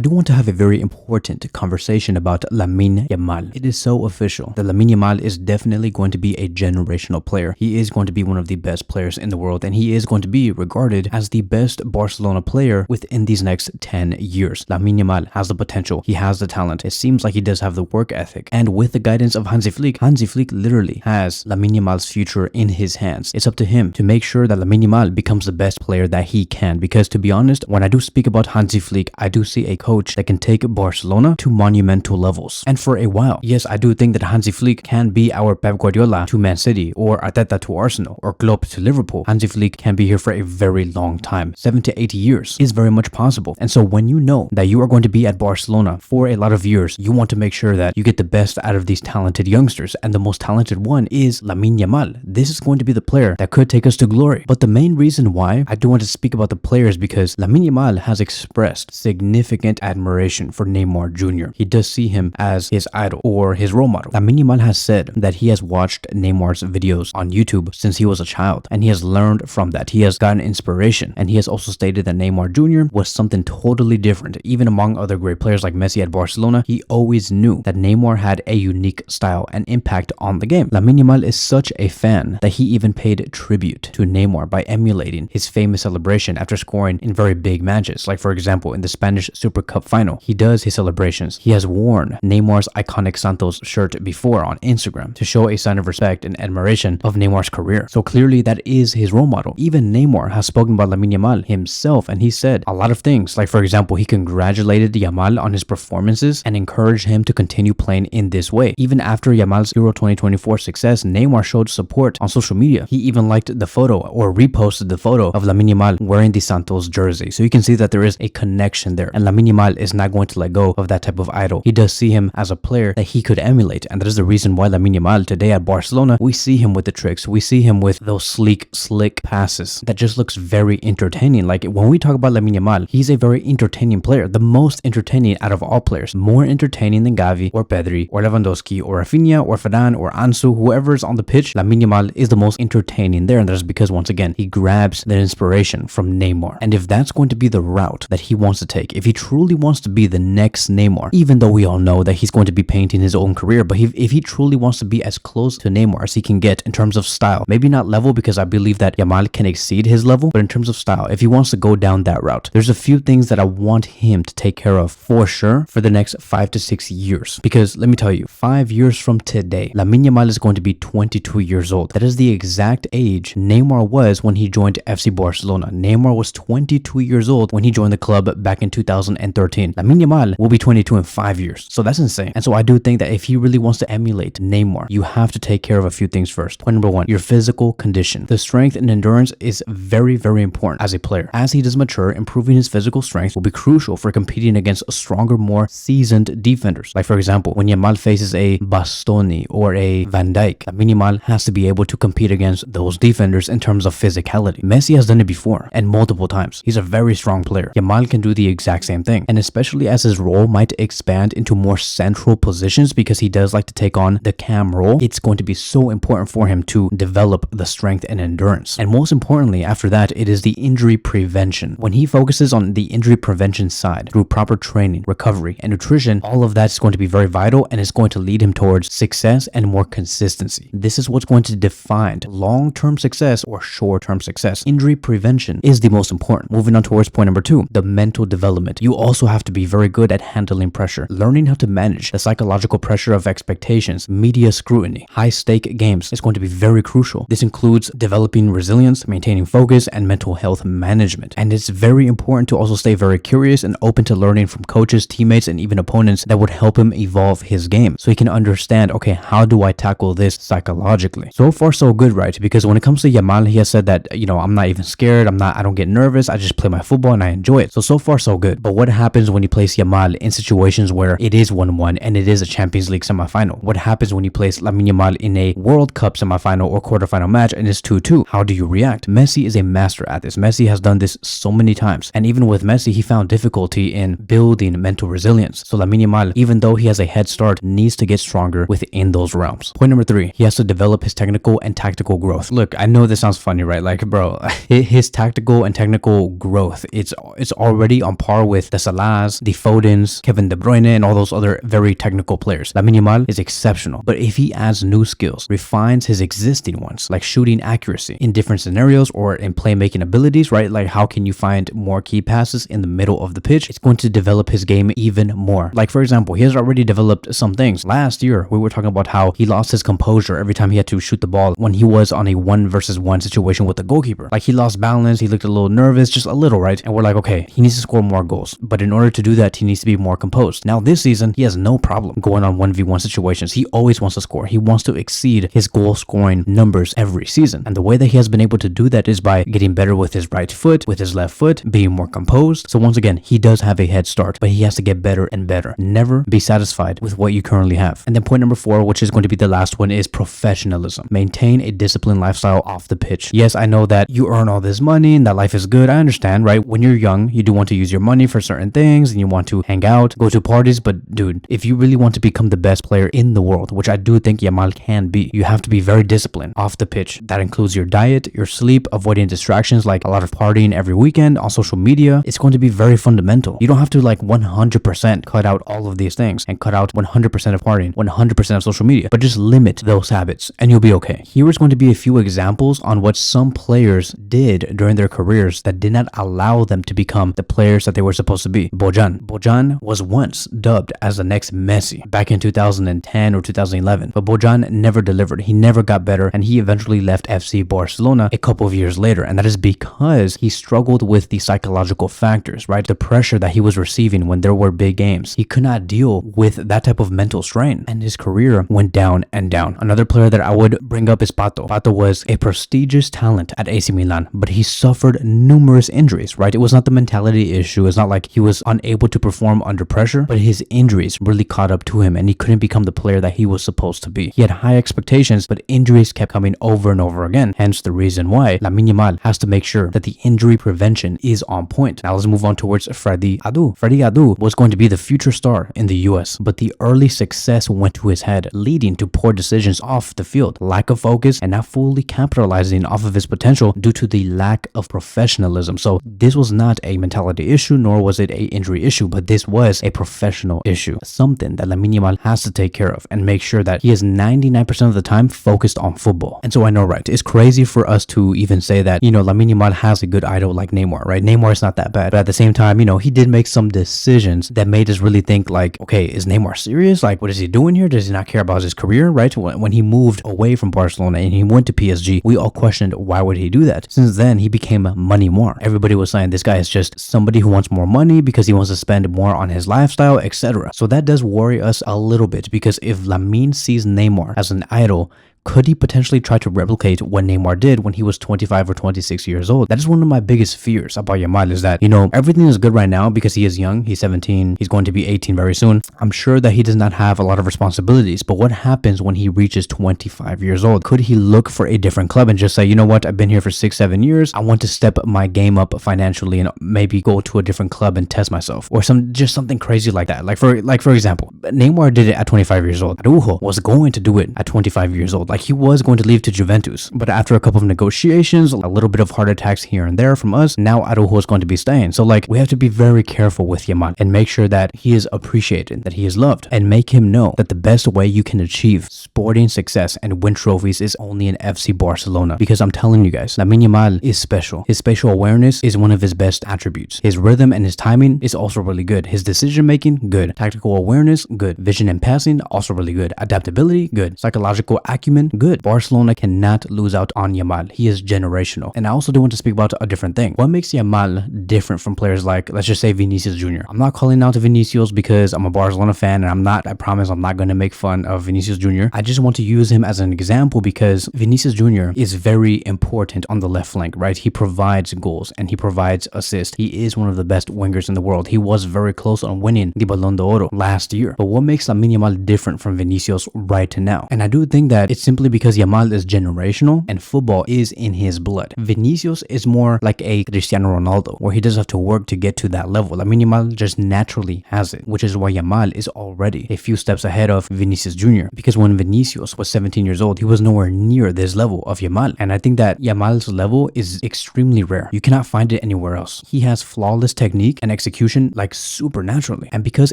do want to have a very important conversation about Lamine Yamal. It is so official that Lamine Yamal is definitely going to be a generational player. He is going to be one of the best players in the world, and he is going to be regarded as the best Barcelona player within these next 10 years. Lamine Yamal has the potential. He has the talent. It seems like he does have the work ethic. And with the guidance of Hansi Flick literally has Lamine Yamal's future in his hands. It's up to him to make sure that Lamine Yamal becomes the best player that he can. Because to be honest, when I do speak about Hansi Flick, I do see a coach that can take Barcelona to monumental levels. And for a while, yes, I do think that Hansi Flick can be our Pep Guardiola to Man City, or Arteta to Arsenal, or Klopp to Liverpool. Hansi Flick can be here for a very long time. 7 to 8 years is very much possible. And so when you know that you are going to be at Barcelona for a lot of years, you want to make sure that you get the best out of these talented youngsters. And the most talented one is Lamine Yamal. This is going to be the player that could take us to glory. But the main reason why I do want to speak about the players, because Lamine Yamal has expressed significant admiration for Neymar Jr. He does see him as his idol or his role model. Lamine Yamal has said that he has watched Neymar's videos on YouTube since he was a child, and he has learned from that. He has gotten inspiration, and he has also stated that Neymar Jr. was something totally different. Even among other great players like Messi at Barcelona, he always knew that Neymar had a unique style and impact on the game. Lamine Yamal is such a fan that he even paid tribute to Neymar by emulating his famous celebration after scoring in very big matches. Like for example, in the Spanish Super Cup final, he does his celebrations. He has worn Neymar's iconic Santos shirt before on Instagram to show a sign of respect and admiration of Neymar's career. So clearly that is his role model. Even Neymar has spoken about Lamine Yamal himself, and he said a lot of things. Like for example, he congratulated Yamal on his performances and encouraged him to continue playing in this way. Even after Yamal's Euro 2024 success, Neymar showed support on social media. He even liked the photo or reposted the photo of Lamine Yamal wearing the Santos jersey. So you can see that there is a connection there, and Lamine Yamal is not going to let go of that type of idol. He does see him as a player that he could emulate, and that is the reason why Lamine Yamal today at Barcelona, we see him with the tricks. We see him with those sleek, slick passes that just looks very entertaining. Like when we talk about Lamine Yamal, he's a very entertaining player, the most entertaining out of all players, more entertaining than Gavi or Pedri or Lewandowski or Rafinha or Varane or Ansu. Whoever's on the pitch, Lamine Yamal is the most entertaining there, and that is because once again, he grabs that inspiration from Neymar. And if that's going to be the route that he wants to take, if he truly wants to be the next Neymar, even though we all know that he's going to be painting his own career, but if he truly wants to be as close to Neymar as he can get in terms of style, maybe not level, because I believe that Yamal can exceed his level, but in terms of style, if he wants to go down that route, there's a few things that I want him to take care of for sure for the next 5 to 6 years. Because let me tell you, 5 years from today, Lamine Yamal is going to be 22 years old. That is the exact age Neymar was when he joined FC Barcelona. Neymar was 22 years old when he joined the club back in 2013. Lamine Yamal will be 22 in 5 years. So that's insane. And so I do think that if he really wants to emulate Neymar, you have to take care of a few things first. Point number one, your physical condition. The strength and endurance is very, very important as a player. As he does mature, improving his physical strength will be crucial for competing against stronger, more seasoned defenders. Like for example, when Yamal faces a Bastoni or a Van Dijk, Lamine Yamal has to be able to compete against those defenders in terms of physicality. Messi has done it before and multiple times. He's a very strong player. Yamal can do the exact same thing. And especially as his role might expand into more central positions, because he does like to take on the cam role, it's going to be so important for him to develop the strength and endurance. And most importantly, after that, it is the injury prevention. When he focuses on the injury prevention side through proper training, recovery, and nutrition, all of that is going to be very vital, and it's going to lead him towards success and more consistency. This is what's going to define long-term success or short-term success. Injury prevention is the most important. Moving on towards point number two, the mental development. You also have to be very good at handling pressure, learning how to manage the psychological pressure of expectations, media scrutiny, high-stake games is going to be very crucial. This includes developing resilience, maintaining focus, and mental health management. And it's very important to also stay very curious and open to learning from coaches, teammates, and even opponents that would help him evolve his game, so he can understand, okay, how do I tackle this psychologically? So far, so good, right? Because when it comes to Yamal, he has said that, I'm not even scared. I don't get nervous. I just play my football and I enjoy it. So far, so good. But what happens when you place Yamal in situations where it is 1-1 and it is a Champions League semifinal? What happens when you place Lamine Yamal in a World Cup semifinal or quarterfinal match and it's 2-2? How do you react? Messi is a master at this. Messi has done this so many times. And even with Messi, he found difficulty in building mental resilience. So Lamine Yamal, even though he has a head start, needs to get stronger within those realms. Point number three, he has to develop his technical and tactical growth. Look, I know this sounds funny, right? Like, bro, his tactical and technical growth, it's already on par with the Salah Salahs, the Fodens, Kevin De Bruyne, and all those other very technical players. Lamine Yamal is exceptional, but if he adds new skills, refines his existing ones, like shooting accuracy in different scenarios or in playmaking abilities, right? Like how can you find more key passes in the middle of the pitch? It's going to develop his game even more. Like for example, he has already developed some things. Last year, we were talking about how he lost his composure every time he had to shoot the ball when he was on a 1-versus-1 situation with the goalkeeper. Like he lost balance, he looked a little nervous, just a little, right? And we're like, okay, he needs to score more goals. But in order to do that, he needs to be more composed. Now this season, he has no problem going on 1v1 situations. He always wants to score. He wants to exceed his goal scoring numbers every season. And the way that he has been able to do that is by getting better with his right foot, with his left foot, being more composed. So once again, he does have a head start, but he has to get better and better. Never be satisfied with what you currently have. And then point number 4, which is going to be the last one, is professionalism. Maintain a disciplined lifestyle off the pitch. Yes, I know that you earn all this money and that life is good. I understand, right? When you're young, you do want to use your money for certain things and you want to hang out, go to parties. But dude, if you really want to become the best player in the world, which I do think Yamal can be, you have to be very disciplined off the pitch. That includes your diet, your sleep, avoiding distractions like a lot of partying every weekend on social media. It's going to be very fundamental. You don't have to like 100% cut out all of these things and cut out 100% of partying, 100% of social media, but just limit those habits and you'll be okay. Here is going to be a few examples on what some players did during their careers that did not allow them to become the players that they were supposed to be. Bojan was once dubbed as the next Messi back in 2010 or 2011, but Bojan never delivered. He never got better and he eventually left FC Barcelona a couple of years later, and that is because he struggled with the psychological factors, right? The pressure that he was receiving when there were big games. He could not deal with that type of mental strain and his career went down and down. Another player that I would bring up is Pato. Pato was a prestigious talent at AC Milan, but he suffered numerous injuries, right? It was not the mentality issue. It's not like he was unable to perform under pressure, but his injuries really caught up to him and he couldn't become the player that he was supposed to be. He had high expectations, but injuries kept coming over and over again. Hence the reason why Lamine Yamal has to make sure that the injury prevention is on point. Now let's move on towards Freddie Adu. Freddie Adu was going to be the future star in the US, but the early success went to his head, leading to poor decisions off the field, lack of focus, and not fully capitalizing off of his potential due to the lack of professionalism. So this was not a mentality issue, nor was it an injury issue, but this was a professional issue, something that Lamine Yamal has to take care of and make sure that he is 99% of the time focused on football. And so I know, right, it's crazy for us to even say that, you know, Lamine Yamal has a good idol like Neymar, right? Neymar is not that bad, but at the same time, you know, he did make some decisions that made us really think like, okay, is Neymar serious? Like, what is he doing here? Does he not care about his career, right? When he moved away from Barcelona and he went to PSG, we all questioned why would he do that? Since then, he became money more. Everybody was saying this guy is just somebody who wants more money because he wants to spend more on his lifestyle, etc. So that does worry us a little bit, because if Lamine sees Neymar as an idol, could he potentially try to replicate what Neymar did when he was 25 or 26 years old? That is one of my biggest fears about Yamal, is that, you know, everything is good right now because he is young. He's 17. He's going to be 18 very soon. I'm sure that he does not have a lot of responsibilities, but what happens when he reaches 25 years old? Could he look for a different club and just say, you know what, I've been here for 6-7 years. I want to step my game up financially and maybe go to a different club and test myself, or just something crazy like that. Like for example, Neymar did it at 25 years old. Araujo was going to do it at 25 years old. Like he was going to leave to Juventus, but after a couple of negotiations, a little bit of heart attacks here and there from us, now Araujo is going to be staying. So like, we have to be very careful with Yamal and make sure that he is appreciated, that he is loved, and make him know that the best way you can achieve sporting success and win trophies is only in FC Barcelona. Because I'm telling you guys, Lamine Yamal is special. His spatial awareness is one of his best attributes. His rhythm and his timing is also really good. His decision making, good. Tactical awareness, good. Vision and passing, also really good. Adaptability, good. Psychological acumen, good. Barcelona cannot lose out on Yamal. He is generational. And I also do want to speak about a different thing. What makes Yamal different from players like, let's just say, Vinicius Jr.? I'm not calling out to Vinicius because I'm a Barcelona fan, and I promise I'm not going to make fun of Vinicius Jr. I just want to use him as an example because Vinicius Jr. is very important on the left flank, right? He provides goals and he provides assists. He is one of the best wingers in the world. He was very close on winning the Ballon d'Oro last year. But what makes Lamine Yamal different from Vinicius right now? And I do think that it's simply because Yamal is generational and football is in his blood. Vinicius is more like a Cristiano Ronaldo, where he doesn't have to work to get to that level. Lamine Yamal just naturally has it, which is why Yamal is already a few steps ahead of Vinicius Jr. Because when Vinicius was 17 years old, he was nowhere near this level of Yamal. And I think that Yamal's level is extremely rare. You cannot find it anywhere else. He has flawless technique and execution like supernaturally. And because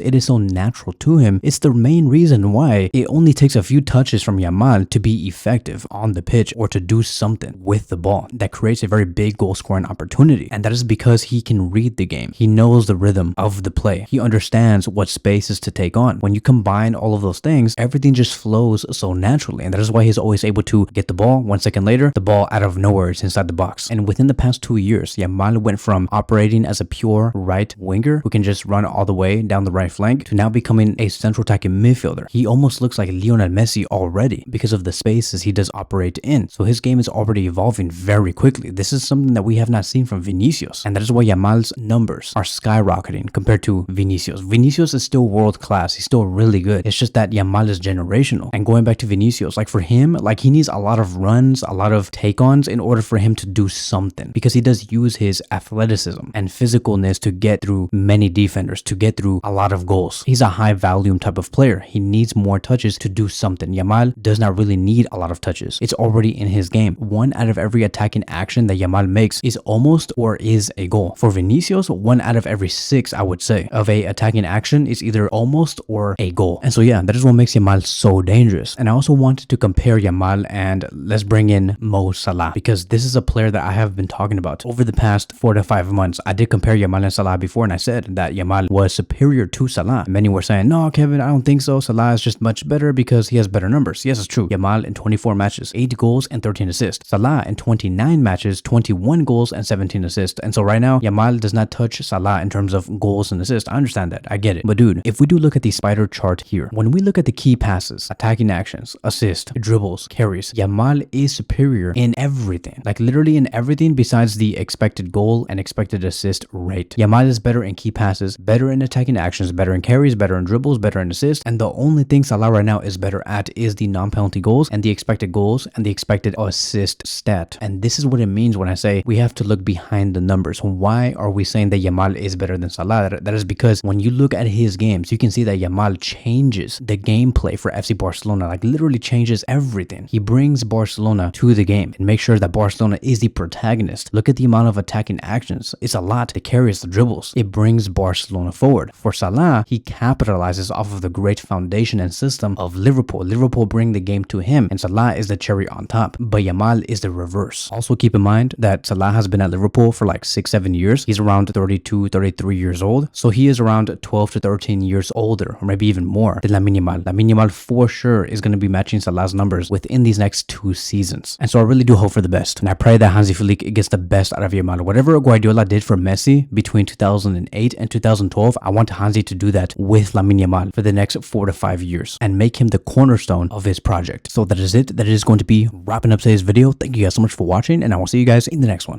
it is so natural to him, it's the main reason why it only takes a few touches from Yamal to be effective on the pitch or to do something with the ball that creates a very big goal scoring opportunity. And that is because he can read the game. He knows the rhythm of the play. He understands what spaces to take on. When you combine all of those things, everything just flows so naturally. And that is why he's always able to get the ball. 1 second later, the ball out of nowhere is inside the box. And within the past 2 years, Yamal went from operating as a pure right winger who can just run all the way down the right flank to now becoming a central attacking midfielder. He almost looks like Lionel Messi already because of the spaces he does operate in. So his game is already evolving very quickly. This is something that we have not seen from Vinicius. And that is why Yamal's numbers are skyrocketing compared to Vinicius. Vinicius is still world class. He's still really good. It's just that Yamal is generational. And going back to Vinicius, like for him, like he needs a lot of runs, a lot of take-ons in order for him to do something, because he does use his athleticism and physicalness to get through many defenders, to get through a lot of goals. He's a high volume type of player. He needs more touches to do something. Yamal does not really need a lot of touches. It's already in his game. 1 out of every attacking action that Yamal makes is almost or is a goal. For Vinicius, 1 out of every 6, I would say, of a attacking action is either almost or a goal. And so yeah, that is what makes Yamal so dangerous. And I also wanted to compare Yamal and let's bring in Mo Salah, because this is a player that I have been talking about over the past 4 to 5 months. I did compare Yamal and Salah before, and I said that Yamal was superior to Salah. Many were saying, no, Kevin, I don't think so. Salah is just much better because he has better numbers. Yes, it's true. Yamal in 24 matches, 8 goals and 13 assists. Salah in 29 matches, 21 goals and 17 assists. And so right now, Yamal does not touch Salah in terms of goals and assists. I understand that. I get it. But dude, if we do look at the spider chart here, when we look at the key passes, attacking actions, assists, dribbles, carries, Yamal is superior in everything. Like literally in everything besides the expected goal and expected assist rate. Yamal is better in key passes, better in attacking actions, better in carries, better in dribbles, better in assists. And the only thing Salah right now is better at is the non-penalty goals and the expected goals and the expected assist stat. And this is what it means when I say we have to look behind the numbers. Why are we saying that Yamal is better than Salah? That is because when you look at his games, you can see that Yamal changes the gameplay for FC Barcelona, like literally changes everything. He brings Barcelona to the game and makes sure that Barcelona is the protagonist. Look at the amount of attacking actions. It's a lot. The carries, the dribbles. It brings Barcelona forward. For Salah, he capitalizes off of the great foundation and system of Liverpool. Liverpool bring the game to him, and Salah is the cherry on top. But Yamal is the reverse. Also keep in mind that Salah has been at Liverpool for like 6-7 years. He's around 32, 33 years old. So he is around 12 to 13 years older, or maybe even more than Lamine Yamal. Lamine Yamal for sure is going to be matching Salah's numbers within these next 2 seasons. And so I really do hope for the best. And I pray that Hansi Flick gets the best out of Yamal. Whatever Guardiola did for Messi between 2008 and 2012, I want Hansi to do that with Lamine Yamal for the next 4 to 5 years and make him the cornerstone of his project. So that is it. That is going to be wrapping up today's video. Thank you guys so much for watching, and I will see you guys in the next one.